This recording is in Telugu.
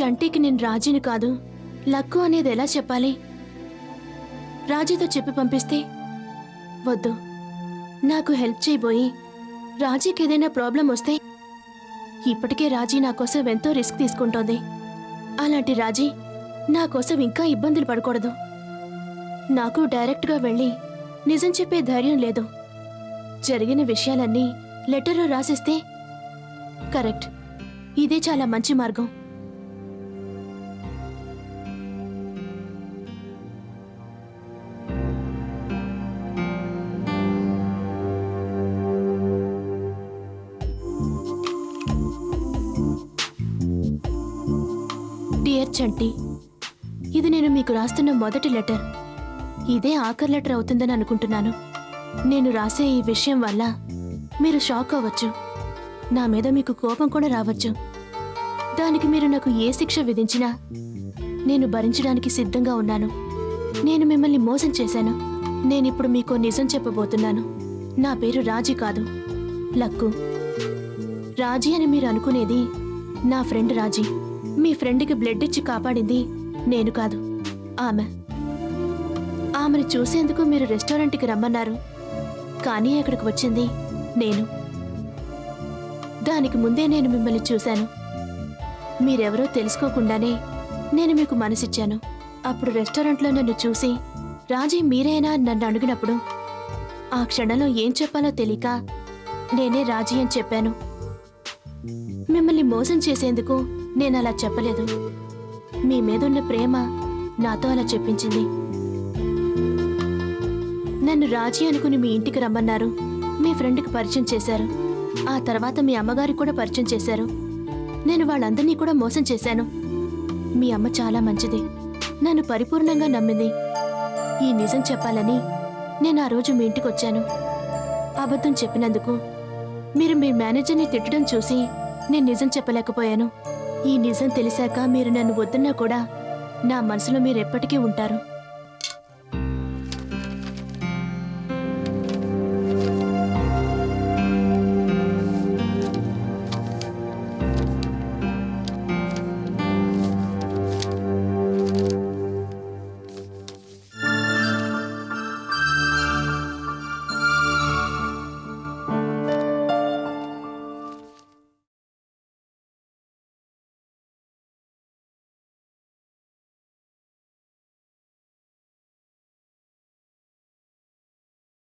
చంటికి నేను రాజీని కాదు లక్కు అనేది ఎలా చెప్పాలి? రాజీతో చెప్పి పంపిస్తే వద్దు. నాకు హెల్ప్ చేయబోయి రాజీకి ఏదైనా ప్రాబ్లం వస్తే ఇప్పటికే రాజీ నా కోసం ఎంతో రిస్క్ తీసుకుంటోంది. అలాంటి రాజీ నా కోసం ఇంకా ఇబ్బందులు పడకూడదు. నాకు డైరెక్ట్గా వెళ్ళి నిజం చెప్పే ధైర్యం లేదు. జరిగిన విషయాలన్నీ లెటర్లో రాసిస్తే కరెక్ట్. ఇదే చాలా మంచి మార్గం. డియర్ చంటి, ఇది నేను మీకు రాస్తున్న మొదటి లెటర్. ఇదే ఆఖరి లెటర్ అవుతుందని అనుకుంటున్నాను. నేను రాసే ఈ విషయం వల్ల మీరు షాక్ అవ్వచ్చు. నా మీద మీకు కోపం కూడా రావచ్చు. దానికి మీరు నాకు ఏ శిక్ష విధించినా నేను భరించడానికి సిద్ధంగా ఉన్నాను. నేను మిమ్మల్ని మోసం చేశాను. నేనిప్పుడు మీకు నిజం చెప్పబోతున్నాను. నా పేరు రాజీ కాదు, లక్కు. రాజీ అని మీరు అనుకునేది నా ఫ్రెండ్ రాజీ. మీ ఫ్రెండ్కి బ్లడ్ ఇచ్చి కాపాడింది నేను కాదు, ఆమెను చూసేందుకు మీరు రెస్టారెంట్కి రమ్మన్నారు. కానీ అక్కడికి వచ్చింది నేను. దానికి ముందే నేను మిమ్మల్ని చూశాను. మీరెవరో తెలుసుకోకుండానే నేను మీకు మనసిచ్చాను. అప్పుడు రెస్టారెంట్లో నన్ను చూసి రాజీ మీరేనా నన్ను అడిగినప్పుడు ఆ క్షణంలో ఏం చెప్పాలో తెలియక నేనే రాజీ అని చెప్పాను. మిమ్మల్ని మోసం చేసేందుకు నేను అలా చెప్పలేదు. మీ మీదున్న ప్రేమ నాతో అలా చెప్పించింది. నన్ను రాజీ అనుకుని మీ ఇంటికి రమ్మన్నారు. మీ ఫ్రెండ్కి పరిచయం చేశారు. ఆ తర్వాత మీ అమ్మగారికి కూడా పరిచయం చేశారు. నేను వాళ్ళందరినీ కూడా మోసం చేశాను. మీ అమ్మ చాలా మంచిది, నన్ను పరిపూర్ణంగా నమ్మింది. ఈ నిజం చెప్పాలని నేను ఆ రోజు మీ ఇంటికి వచ్చాను. అబద్ధం చెప్పినందుకు మీరు మీ మేనేజర్ని తిట్టడం చూసి నేను నిజం చెప్పలేకపోయాను. ఈ నిజం తెలిసాక మీరు నన్ను వద్దన్నా కూడా నా మనసులో మీరు ఎప్పటికీ ఉంటారు.